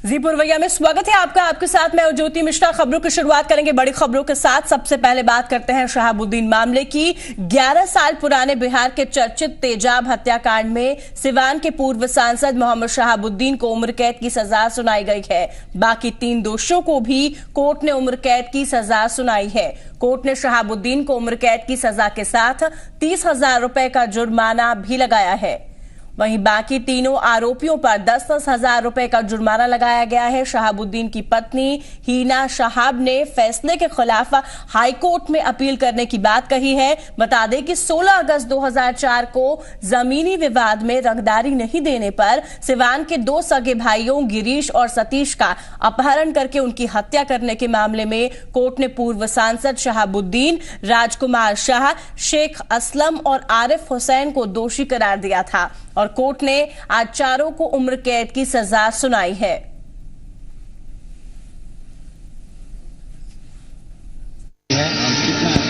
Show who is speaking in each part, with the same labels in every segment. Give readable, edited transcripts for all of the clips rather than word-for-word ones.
Speaker 1: जी पुरवैया में स्वागत है आपका। आपके साथ मैं ज्योति मिश्रा। खबरों की शुरुआत करेंगे बड़ी खबरों के साथ। सबसे पहले बात करते हैं शहाबुद्दीन मामले की। 11 साल पुराने बिहार के चर्चित तेजाब हत्याकांड में सिवान के पूर्व सांसद मोहम्मद शहाबुद्दीन को उम्र कैद की सजा सुनाई गई है। बाकी 3 दोषियों को भी कोर्ट ने उम्र कैद की सजा सुनाई है। कोर्ट ने शहाबुद्दीन को उम्र कैद की सजा के साथ 30,000 रुपए का जुर्माना भी लगाया है। वहीं बाकी तीनों आरोपियों पर 10-10 हजार रुपए का जुर्माना लगाया गया है। शहाबुद्दीन की पत्नी हीना शहाब ने फैसले के खिलाफ हाईकोर्ट में अपील करने की बात कही है। बता दें कि 16 अगस्त 2004 को जमीनी विवाद में रंगदारी नहीं देने पर सिवान के 2 सगे भाइयों गिरीश और सतीश का अपहरण करके उनकी हत्या करने के मामले में कोर्ट ने पूर्व सांसद शहाबुद्दीन, राजकुमार शाह, शेख असलम और आरिफ हुसैन को दोषी करार दिया था और कोर्ट ने आज चारों को उम्र कैद की सजा सुनाई है।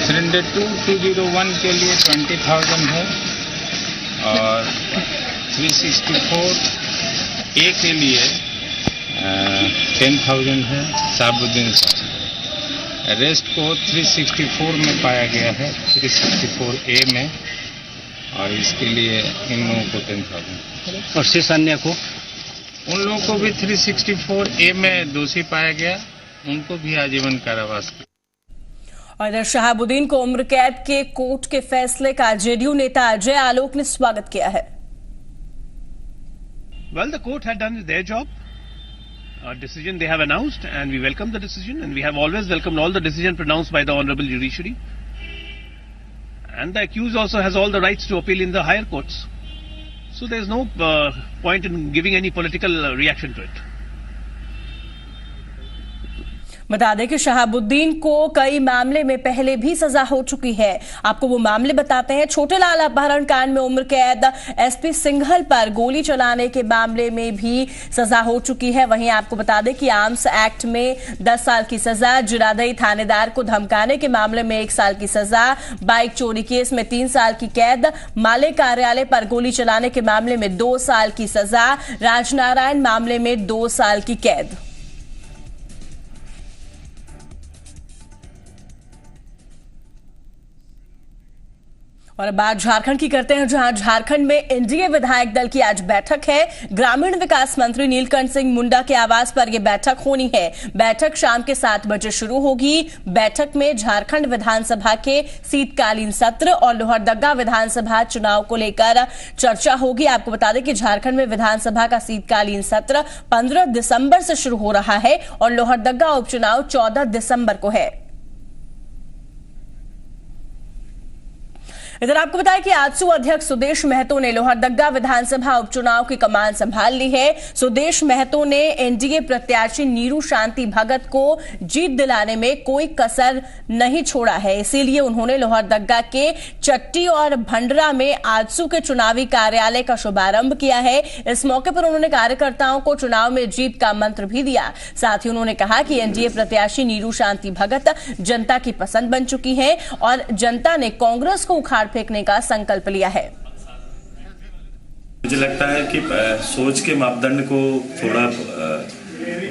Speaker 2: सिलेंडर 201 के लिए 20,000 है और 364 ए के लिए 10,000 है। शहाबुद्दीन अरेस्ट को 364 में पाया गया है, 364 ए में, और इसके लिए इन लोगों को 10,000
Speaker 3: और शेष अन्य को,
Speaker 2: उन लोगों को भी 364 ए में दोषी पाया गया, उनको भी आजीवन कारावास।
Speaker 1: और इधर शहाबुद्दीन को उम्र कैद के कोर्ट के फैसले का जेडीयू नेता अजय आलोक ने स्वागत किया है।
Speaker 4: Well, the court had done their job. A decision they have announced, and we welcome the decision, and we have always welcomed all the decision pronounced by the honorable judiciary. And the accused also has all the rights to appeal in the higher courts. So there is no point in giving any political reaction to it.
Speaker 1: बता दें कि शहाबुद्दीन को कई मामले में पहले भी सजा हो चुकी है। आपको वो मामले बताते हैं। छोटे लाल अपहरण कांड में उम्र कैद, एसपी सिंघल पर गोली चलाने के मामले में भी सजा हो चुकी है। वहीं आपको बता दें कि आर्म्स एक्ट में 10 साल की सजा, जिरादई थानेदार को धमकाने के मामले में 1 साल की सजा, बाइक चोरी केस में 3 साल की कैद, माले कार्यालय पर गोली चलाने के मामले में 2 साल की सजा, राजनारायण मामले में 2 साल की कैद। और अब बात झारखंड की करते हैं, जहां झारखंड में एनडीए विधायक दल की आज बैठक है। ग्रामीण विकास मंत्री नीलकंठ सिंह मुंडा के आवास पर यह बैठक होनी है। बैठक शाम के 7 बजे शुरू होगी। बैठक में झारखंड विधानसभा के शीतकालीन सत्र और लोहरदगा विधानसभा चुनाव को लेकर चर्चा होगी। आपको बता दें कि झारखंड में विधानसभा का शीतकालीन सत्र 15 दिसंबर से शुरू हो रहा है और लोहरदगा उपचुनाव 14 दिसंबर को है। इधर आपको बताया कि आजसू अध्यक्ष सुदेश महतो ने लोहरदगा विधानसभा उपचुनाव की कमान संभाल ली है। सुदेश महतो ने एनडीए प्रत्याशी नीरू शांति भगत को जीत दिलाने में कोई कसर नहीं छोड़ा है। इसीलिए उन्होंने लोहरदगा के चट्टी और भंडरा में आजसू के चुनावी कार्यालय का शुभारंभ किया है। इस मौके पर उन्होंने कार्यकर्ताओं को चुनाव में जीत का मंत्र भी दिया। साथ ही उन्होंने कहा कि एनडीए प्रत्याशी नीरू शांति भगत जनता की पसंद बन चुकी है और जनता ने कांग्रेस को उखाड़ फेंकने का संकल्प लिया है।
Speaker 5: मुझे लगता है कि सोच के मापदंड को थोड़ा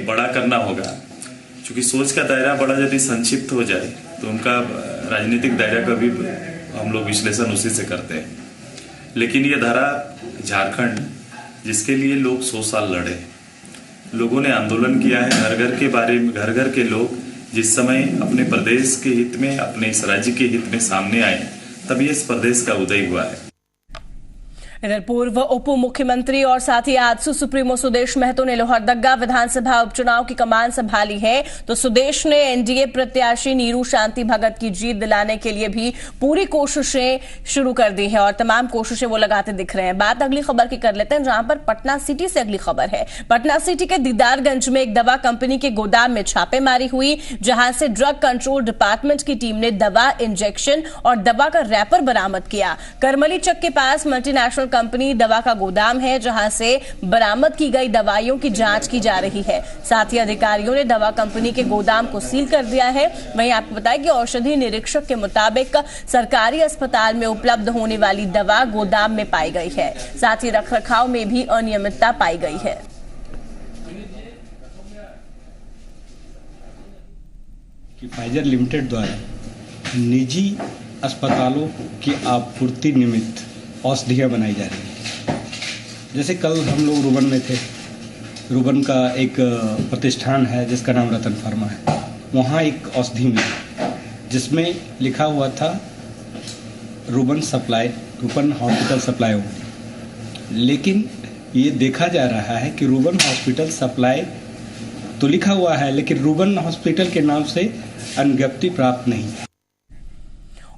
Speaker 5: बड़ा करना होगा, क्योंकि सोच का दायरा बड़ा यदि संक्षिप्त हो जाए तो उनका राजनीतिक दायरा का भी हम लोग विश्लेषण उसी से करते हैं। लेकिन ये धारा झारखंड, जिसके लिए लोग 100 साल लड़े, लोगों ने आंदोलन किया है, घर घर के बारे में, घर घर के लोग जिस समय अपने प्रदेश के हित में, अपने इस राज्य के हित में सामने आए, तभी इस प्रदेश का उदय हुआ है।
Speaker 1: इधर पूर्व उप मुख्यमंत्री और साथ ही आजसू सुप्रीमो सुदेश महतो ने लोहरदगा विधानसभा उपचुनाव की कमान संभाली है। तो सुदेश ने एनडीए प्रत्याशी नीरू शांति भगत की जीत दिलाने के लिए भी पूरी कोशिशें शुरू कर दी है और तमाम कोशिशें वो लगाते दिख रहे हैं। बात अगली खबर की कर लेते हैं, जहां पर पटना सिटी से अगली खबर है। पटना सिटी के दीदारगंज में एक दवा कंपनी के गोदाम में छापेमारी हुई, जहां से ड्रग कंट्रोल डिपार्टमेंट की टीम ने दवा, इंजेक्शन और दवा का रैपर बरामद किया। करमली चक के पास मल्टीनेशनल कंपनी दवा का गोदाम है, जहां से बरामद की गई दवाइयों की जांच की जा रही है। साथ ही अधिकारियों ने दवा कंपनी के गोदाम को सील कर दिया है। वहीं आपको बताया कि औषधि निरीक्षक के मुताबिक सरकारी अस्पताल में उपलब्ध होने वाली दवा गोदाम में पाई गई है। साथ ही रखरखाव में भी अनियमितता पाई गई है।
Speaker 3: कि फाइजर लिमिटेड द्वारा निजी अस्पतालों की आपूर्ति निमित्त औषधियाँ बनाई जा रही हैं। जैसे कल हम लोग रुबन में थे। रुबन का एक प्रतिष्ठान है जिसका नाम रतन फार्मा है। वहाँ एक औषधि मिली जिसमें लिखा हुआ था रुबन हॉस्पिटल सप्लाई ओनली। लेकिन ये देखा जा रहा है कि रुबन हॉस्पिटल सप्लाई तो लिखा हुआ है, लेकिन रुबन हॉस्पिटल के नाम से अनुज्ञप्ति प्राप्त नहीं।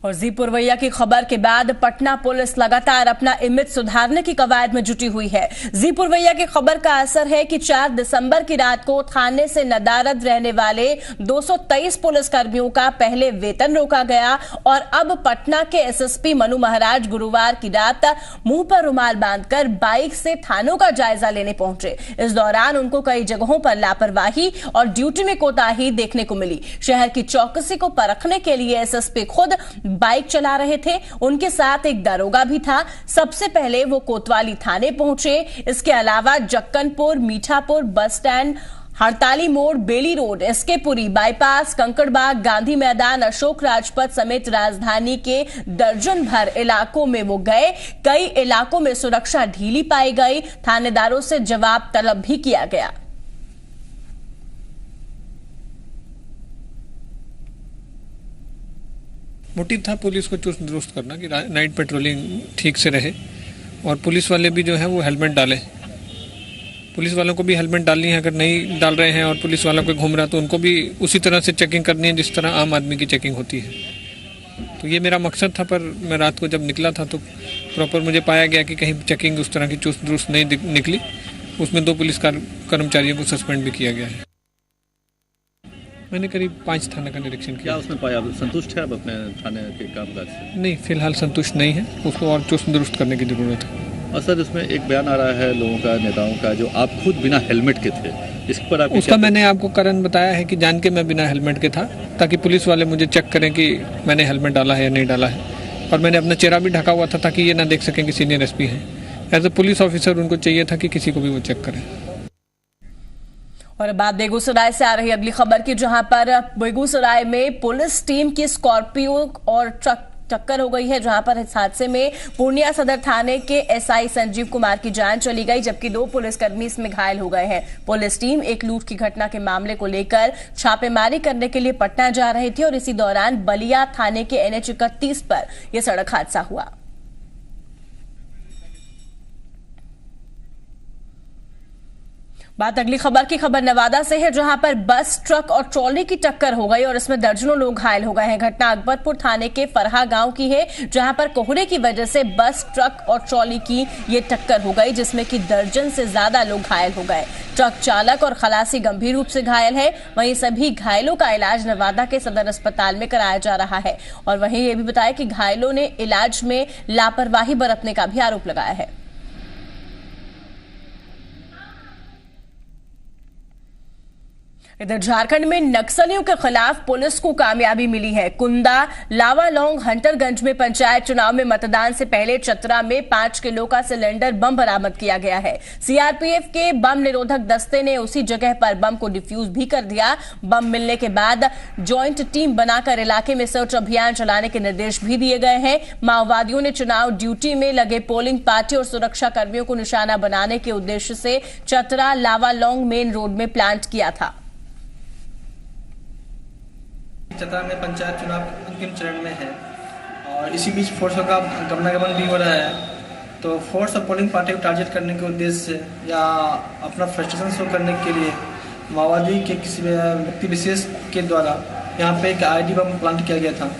Speaker 1: और जी पुरवैया की खबर के बाद पटना पुलिस लगातार अपना इमेज सुधारने की कवायद में जुटी हुई है। जी पुरवैया की खबर का असर है कि 4 दिसंबर की रात को थाने से नदारद रहने वाले 223 पुलिसकर्मियों का पहले वेतन रोका गया और अब पटना के एसएसपी मनु महाराज गुरुवार की रात मुंह पर रुमाल बांधकर बाइक से थानों का जायजा लेने पहुंचे। इस दौरान उनको कई जगहों पर लापरवाही और ड्यूटी में कोताही देखने को मिली। शहर की चौकसी को परखने के लिए एसएसपी खुद बाइक चला रहे थे। उनके साथ एक दरोगा भी था। सबसे पहले वो कोतवाली थाने पहुंचे। इसके अलावा जक्कनपुर, मीठापुर, बस स्टैंड, हड़ताली मोड़, बेली रोड, एसकेपुरी बाईपास, कंकड़बाग, गांधी मैदान, अशोक राजपथ समेत राजधानी के दर्जन भर इलाकों में वो गए। कई इलाकों में सुरक्षा ढीली पाई गई। थानेदारों से जवाब तलब भी किया गया।
Speaker 6: मोटिव था पुलिस को चुस्त दुरुस्त करना कि नाइट पेट्रोलिंग ठीक से रहे और पुलिस वाले भी जो है वो हेलमेट डालें। पुलिस वालों को भी हेलमेट डालनी है, अगर नहीं डाल रहे हैं और पुलिस वालों को घूम रहा तो उनको भी उसी तरह से चेकिंग करनी है जिस तरह आम आदमी की चेकिंग होती है। तो ये मेरा मकसद था, पर मैं रात को जब निकला था तो प्रॉपर मुझे पाया गया कि कहीं चेकिंग उस तरह की चुस्त दुरुस्त नहीं निकली। उसमें 2 पुलिस कर्मचारियों को सस्पेंड भी किया गया है। मैंने करीब 5 थाना का निरीक्षण किया।
Speaker 7: क्या उसमें पाया? संतुष्ट है आप अपने थाने के कामकाज से?
Speaker 6: नहीं, फिलहाल संतुष्ट नहीं है, उसको और चुस्त दुरुस्त करने की जरूरत है।
Speaker 7: और सर, इसमें एक बयान आ रहा है लोगों का, नेताओं का, जो आप खुद बिना हेलमेट के थे। इस पर आप
Speaker 6: उसका मैंने आपको कारण बताया है कि जान के मैं बिना हेलमेट के था ताकि पुलिस वाले मुझे चेक करें कि मैंने हेलमेट डाला है या नहीं डाला है। और मैंने अपना चेहरा भी ढका हुआ था ताकि ये ना देख सकें कि सीनियर एसपी हैं। एज ए पुलिस ऑफिसर उनको चाहिए था कि किसी को भी वो चेक करें।
Speaker 1: और बात बेगूसराय से आ रही अगली खबर की, जहां पर बेगूसराय में पुलिस टीम की स्कॉर्पियो और ट्रक टक्कर हो गई है, जहां पर इस हादसे में पूर्णिया सदर थाने के एसआई संजीव कुमार की जान चली गई, जबकि 2 पुलिसकर्मी इसमें घायल हो गए हैं। पुलिस टीम एक लूट की घटना के मामले को लेकर छापेमारी करने के लिए पटना जा रही थी और इसी दौरान बलिया थाने के NH 31 पर यह सड़क हादसा हुआ। बात अगली खबर की, खबर नवादा से है, जहां पर बस, ट्रक और ट्रॉली की टक्कर हो गई और इसमें दर्जनों लोग घायल हो गए हैं। घटना अकबरपुर थाने के फरहा गांव की है, जहां पर कोहरे की वजह से बस, ट्रक और ट्रॉली की ये टक्कर हो गई, जिसमें कि दर्जन से ज्यादा लोग घायल हो गए। ट्रक चालक और खलासी गंभीर रूप से घायल है। वहीं सभी घायलों का इलाज नवादा के सदर अस्पताल में कराया जा रहा है। और वहीं ये भी बताया कि घायलों ने इलाज में लापरवाही बरतने का भी आरोप लगाया है। इधर झारखंड में नक्सलियों के खिलाफ पुलिस को कामयाबी मिली है। कुंदा, लावालौंग, हंटरगंज में पंचायत चुनाव में मतदान से पहले चतरा में 5 किलो का सिलेंडर बम बरामद किया गया है। सीआरपीएफ के बम निरोधक दस्ते ने उसी जगह पर बम को डिफ्यूज भी कर दिया। बम मिलने के बाद ज्वाइंट टीम बनाकर इलाके में सर्च अभियान चलाने के निर्देश भी दिए गए हैं। माओवादियों ने चुनाव ड्यूटी में लगे पोलिंग पार्टी और सुरक्षा कर्मियों को निशाना बनाने के उद्देश्य से चतरा लावालौंग मेन रोड में प्लांट किया था।
Speaker 8: चतरा में पंचायत चुनाव अंतिम चरण में है और इसी बीच फोर्सों का गमनागमन भी हो रहा है। तो फोर्स और पोलिंग पार्टी को टारगेट करने के उद्देश्य से या अपना फ्रस्ट्रेशन शो करने के लिए माओवादी के किसी व्यक्ति विशेष के द्वारा यहाँ पे एक आईडी बम प्लांट किया गया था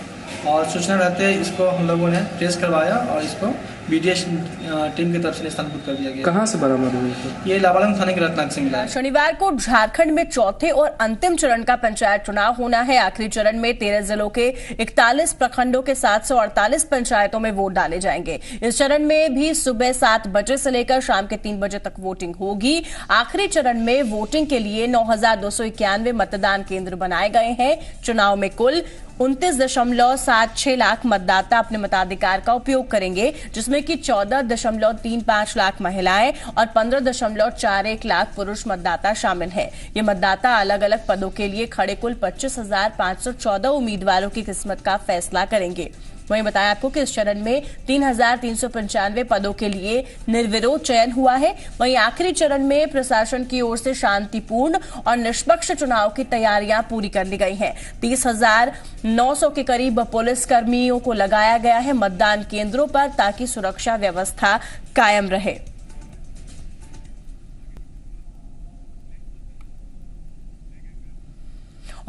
Speaker 8: और सूचना रहते इसको हम लोगों ने ट्रेस करवाया और इसको बीडीएस टीम की तरफ से स्थानांतरित कर दिया गया।
Speaker 9: कहाँ से बरामद हुई?
Speaker 8: ये लावालौंग थाने के रत्नाक से मिला है।
Speaker 1: शनिवार को झारखंड में चौथे और अंतिम चरण का पंचायत चुनाव होना है। आखिरी चरण में 13 जिलों के 41 प्रखंडों के 748 पंचायतों में वोट डाले जाएंगे। इस चरण में भी सुबह 7 बजे से लेकर शाम के 3 बजे तक वोटिंग होगी। आखिरी चरण में वोटिंग के लिए 9,291 मतदान केंद्र बनाए गए हैं। चुनाव में कुल 29.76 लाख मतदाता अपने मताधिकार का उपयोग करेंगे, जिसमें कि 14.35 लाख महिलाएं और 15.41 लाख पुरुष मतदाता शामिल हैं। ये मतदाता अलग अलग पदों के लिए खड़े कुल 25,514 उम्मीदवारों की किस्मत का फैसला करेंगे। वहीं बताया आपको कि इस चरण में 3,395 पदों के लिए निर्विरोध चयन हुआ है। वहीं आखिरी चरण में प्रशासन की ओर से शांतिपूर्ण और निष्पक्ष चुनाव की तैयारियां पूरी कर ली गई हैं। 30,900 के करीब पुलिस कर्मियों को लगाया गया है मतदान केंद्रों पर, ताकि सुरक्षा व्यवस्था कायम रहे।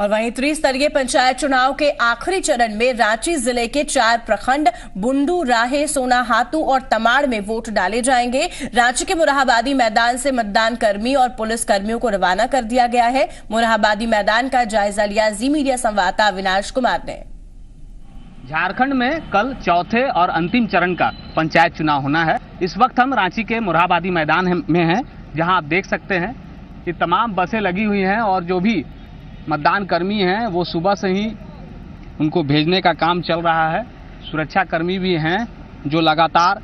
Speaker 1: और वहीं त्रिस्तरीय पंचायत चुनाव के आखिरी चरण में रांची जिले के 4 प्रखंड बुंडू, राहे, सोनाहातू और तमाड़ में वोट डाले जाएंगे। रांची के मुराहाबादी मैदान से मतदान कर्मी और पुलिस कर्मियों को रवाना कर दिया गया है। मुराहाबादी मैदान का जायजा लिया जी मीडिया संवाददाता अविनाश कुमार ने।
Speaker 9: झारखंड में कल चौथे और अंतिम चरण का पंचायत चुनाव होना है। इस वक्त हम रांची के मुराहाबादी मैदान में हैं, जहां आप देख सकते हैं कि तमाम बसें लगी हुई हैं और जो भी मतदान कर्मी हैं वो सुबह से ही उनको भेजने का काम चल रहा है। सुरक्षा कर्मी भी हैं जो लगातार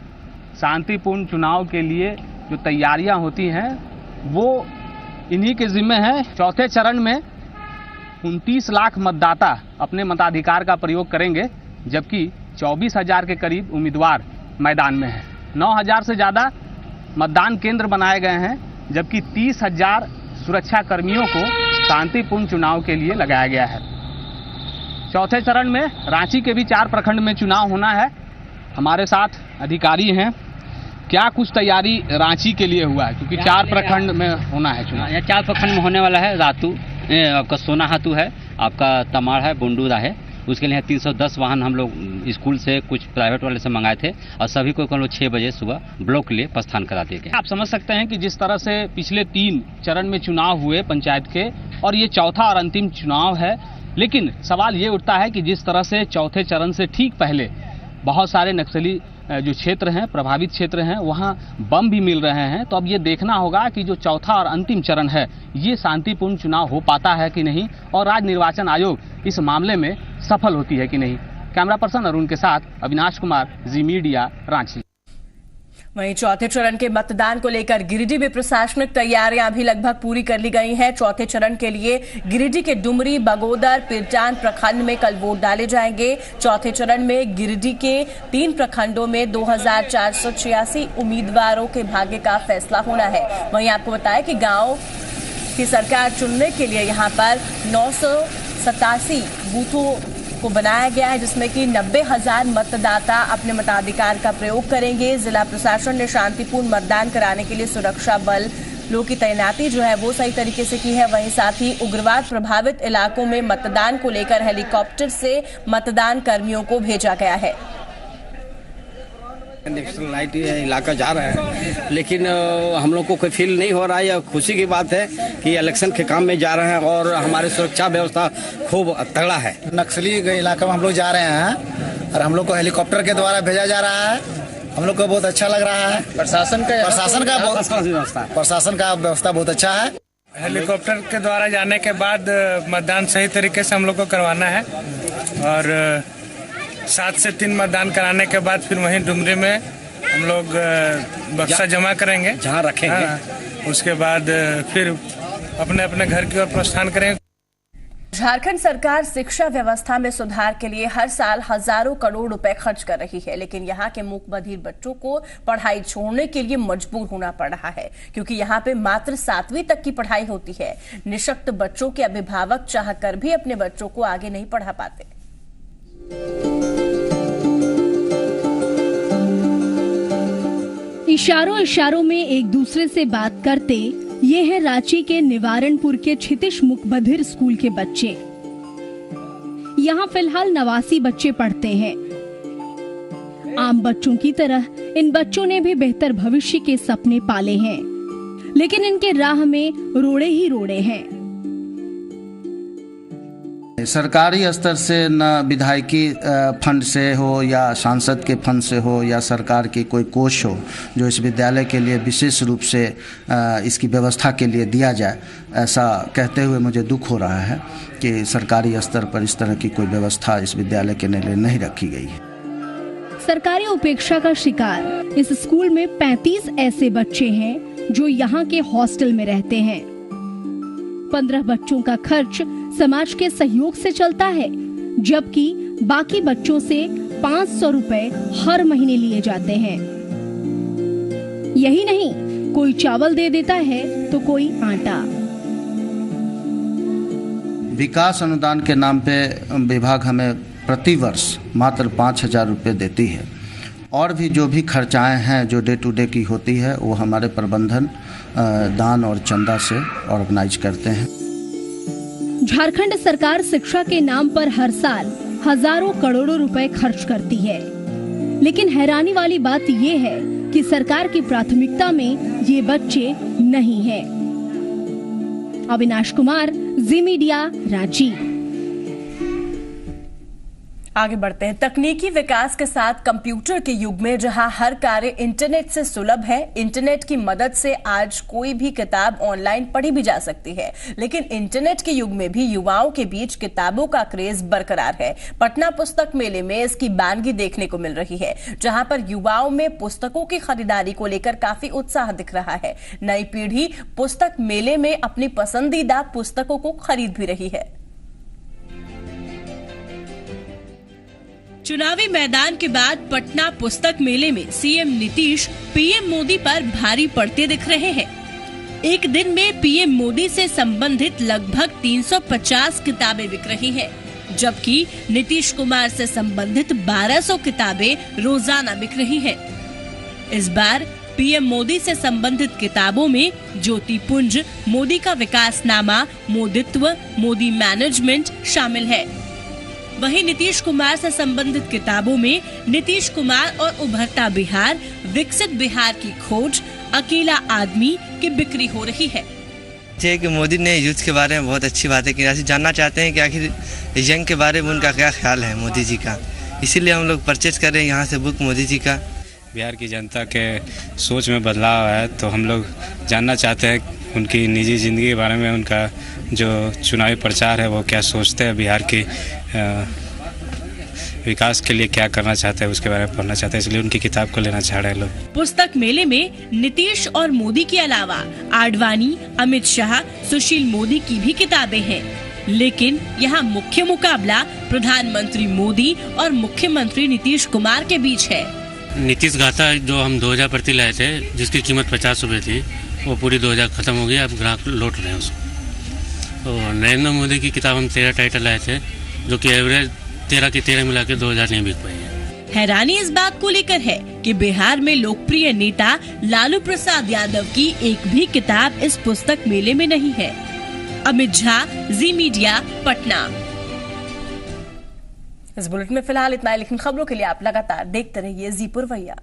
Speaker 9: शांतिपूर्ण चुनाव के लिए जो तैयारियां होती हैं वो इन्हीं के जिम्मे हैं। चौथे चरण में 29 लाख मतदाता अपने मताधिकार का प्रयोग करेंगे, जबकि 24,000 के करीब उम्मीदवार मैदान में हैं। 9,000 से ज़्यादा मतदान केंद्र बनाए गए हैं, जबकि 30,000 सुरक्षा कर्मियों को शांतिपूर्ण चुनाव के लिए लगाया गया है। चौथे चरण में रांची के भी 4 प्रखंड में चुनाव होना है। हमारे साथ अधिकारी हैं। क्या कुछ तैयारी रांची के लिए हुआ है, क्योंकि 4 प्रखंड में होना है चुनाव?
Speaker 10: यहाँ 4 प्रखंड में होने वाला है। रातू आपका सोनाहातू है, आपका तमाड़ है, बुंडू है। उसके लिए 310 वाहन हम लोग स्कूल से कुछ प्राइवेट वाले से मंगाए थे और सभी को कल 6 बजे सुबह ब्लॉक के लिए प्रस्थान करा दिए गए।
Speaker 9: आप समझ सकते हैं कि जिस तरह से पिछले 3 चरण में चुनाव हुए पंचायत के, और ये चौथा और अंतिम चुनाव है, लेकिन सवाल ये उठता है कि जिस तरह से चौथे चरण से ठीक पहले बहुत सारे नक्सली जो क्षेत्र हैं, प्रभावित क्षेत्र हैं, वहाँ बम भी मिल रहे हैं। तो अब ये देखना होगा कि जो चौथा और अंतिम चरण है ये शांतिपूर्ण चुनाव हो पाता है कि नहीं, और राज्य निर्वाचन आयोग इस मामले में सफल होती है कि नहीं। कैमरा पर्सन अरुण के साथ अविनाश कुमार, जी मीडिया, रांची।
Speaker 1: वहीं चौथे चरण के मतदान को लेकर गिरिडीह में प्रशासनिक तैयारियां भी लगभग पूरी कर ली गई हैं। चौथे चरण के लिए गिरिडीह के डुमरी, बगोदर, पिरटान प्रखंड में कल वोट डाले जाएंगे। चौथे चरण में गिरिडीह के 3 प्रखंडों में 2,486 उम्मीदवारों के भाग्य का फैसला होना है। वहीं आपको बताया कि गांव की सरकार चुनने के लिए यहां पर 987 बूथों को बनाया गया है, जिसमें कि 90,000 मतदाता अपने मताधिकार का प्रयोग करेंगे। जिला प्रशासन ने शांतिपूर्ण मतदान कराने के लिए सुरक्षा बल लोगों की तैनाती जो है वो सही तरीके से की है। वहीं साथ ही उग्रवाद प्रभावित इलाकों में मतदान को लेकर हेलीकॉप्टर से मतदान कर्मियों को भेजा गया है।
Speaker 11: नेशनल लाइट इलाका जा रहे हैं, लेकिन हम लोग को कोई फील नहीं हो रहा है। यह खुशी की बात है कि इलेक्शन के काम में जा रहे हैं और हमारी सुरक्षा व्यवस्था खूब तगड़ा है।
Speaker 12: नक्सली इलाका में हम लोग जा रहे हैं और हम लोग को हेलीकॉप्टर के द्वारा भेजा जा रहा है। हम लोग को बहुत अच्छा लग रहा है। प्रशासन का व्यवस्था बहुत अच्छा है।
Speaker 13: हेलीकॉप्टर के द्वारा जाने के बाद मतदान सही तरीके से हम लोग को करवाना है और 7 से 3 मतदान कराने के बाद फिर वहीं डुमरी में हम लोग बक्सा जमा करेंगे,
Speaker 11: जहाँ रखेंगे।
Speaker 13: उसके बाद फिर अपने अपने घर की ओर प्रस्थान करेंगे।
Speaker 1: झारखंड सरकार शिक्षा व्यवस्था में सुधार के लिए हर साल हजारों करोड़ रुपए खर्च कर रही है, लेकिन यहाँ के मूक बधिर बच्चों को पढ़ाई छोड़ने के लिए मजबूर होना पड़ रहा है, क्योंकि यहाँ पे मात्र 7वीं तक की पढ़ाई होती है। निःशक्त बच्चों के अभिभावक चाहकर भी अपने बच्चों को आगे नहीं पढ़ा पाते।
Speaker 14: इशारों इशारों में एक दूसरे से बात करते ये है रांची के निवारणपुर के क्षितिज मुकबधिर स्कूल के बच्चे। यहाँ फिलहाल 89 बच्चे पढ़ते हैं। आम बच्चों की तरह इन बच्चों ने भी बेहतर भविष्य के सपने पाले हैं, लेकिन इनके राह में रोड़े ही रोड़े हैं।
Speaker 15: सरकारी स्तर से न विधायकी फंड से हो या सांसद के फंड से हो या सरकार की कोई कोष हो जो इस विद्यालय के लिए विशेष रूप से इसकी व्यवस्था के लिए दिया जाए, ऐसा कहते हुए मुझे दुख हो रहा है कि सरकारी स्तर पर इस तरह की कोई व्यवस्था इस विद्यालय के लिए नहीं रखी गई है।
Speaker 14: सरकारी उपेक्षा का शिकार इस स्कूल में 35 ऐसे बच्चे हैं जो यहाँ के हॉस्टल में रहते हैं। 15 बच्चों का खर्च समाज के सहयोग से चलता है, जबकि बाकी बच्चों से 500 रुपए हर महीने लिए जाते हैं। यही नहीं, कोई चावल दे देता है तो कोई आटा।
Speaker 15: विकास अनुदान के नाम पे विभाग हमें प्रति वर्ष मात्र 5,000 रुपये देती है, और भी जो भी खर्चाएं हैं जो डे टू डे की होती है वो हमारे प्रबंधन दान और चंदा से ऑर्गेनाइज करते हैं।
Speaker 14: झारखंड सरकार शिक्षा के नाम पर हर साल हजारों करोड़ों रुपए खर्च करती है, लेकिन हैरानी वाली बात ये है कि सरकार की प्राथमिकता में ये बच्चे नहीं हैं। अविनाश कुमार, जी मीडिया, रांची।
Speaker 1: आगे बढ़ते हैं। तकनीकी विकास के साथ कंप्यूटर के युग में जहां हर कार्य इंटरनेट से सुलभ है, इंटरनेट की मदद से आज कोई भी किताब ऑनलाइन पढ़ी भी जा सकती है, लेकिन इंटरनेट के युग में भी युवाओं के बीच किताबों का क्रेज बरकरार है। पटना पुस्तक मेले में इसकी बानगी देखने को मिल रही है, जहां पर युवाओं में पुस्तकों की खरीदारी को लेकर काफी उत्साह दिख रहा है। नई पीढ़ी पुस्तक मेले में अपनी पसंदीदा पुस्तकों को खरीद भी रही है। चुनावी मैदान के बाद पटना पुस्तक मेले में सीएम नीतीश पीएम मोदी पर भारी पड़ते दिख रहे हैं। एक दिन में पीएम मोदी से संबंधित लगभग 350 किताबें बिक रही हैं, जबकि नीतीश कुमार से संबंधित 1200 किताबें रोजाना बिक रही हैं। इस बार पीएम मोदी से संबंधित किताबों में ज्योति पुंज, मोदी का विकासनामा, मोदित्व, मोदी मैनेजमेंट शामिल है। वहीं नीतीश कुमार से संबंधित किताबों में नीतीश कुमार और उभरता बिहार, विकसित बिहार की खोज, अकेला आदमी की बिक्री हो रही है।
Speaker 16: कि मोदी ने यूथ के बारे में बहुत अच्छी बातें की, जानना चाहते हैं कि आखिर यंग के बारे में उनका क्या ख्याल है मोदी जी का, इसीलिए हम लोग परचेज कर रहे हैं यहाँ से बुक मोदी जी का।
Speaker 2: बिहार की जनता के सोच में बदलाव है, तो हम लोग जानना चाहते हैं उनकी निजी ज़िंदगी के बारे में, उनका जो चुनावी प्रचार है वो क्या सोचते हैं, बिहार की विकास के लिए क्या करना चाहते हैं उसके बारे में पढ़ना चाहते हैं, इसलिए उनकी किताब को लेना चाह रहे हैं लोग।
Speaker 1: पुस्तक मेले में नीतीश और मोदी के अलावा आडवाणी, अमित शाह, सुशील मोदी की भी किताबें हैं, लेकिन यहाँ मुख्य मुकाबला प्रधानमंत्री मोदी और मुख्यमंत्री नीतीश कुमार के बीच है।
Speaker 17: नीतीश गाथा जो हम 2000 प्रति लाए थे, जिसकी कीमत 50 रुपए थी, वो पूरी 2000 खत्म हो गई, अब ग्राहक लौट रहे हैं उसको। तो नरेंद्र मोदी की किताब हम 13 टाइटल लाए थे, जो कि एवरेज 13 की 13 मिला के 2000 नहीं बिक पाई है।
Speaker 1: हैरानी इस बात को लेकर है कि बिहार में लोकप्रिय नेता लालू प्रसाद यादव की एक भी किताब इस पुस्तक मेले में नहीं है। अमित झा, जी मीडिया, पटना। इस बुलेटिन में फिलहाल इतना है, लेकिन खबरों के लिए आप लगातार देखते रहिए जी पुरवैया।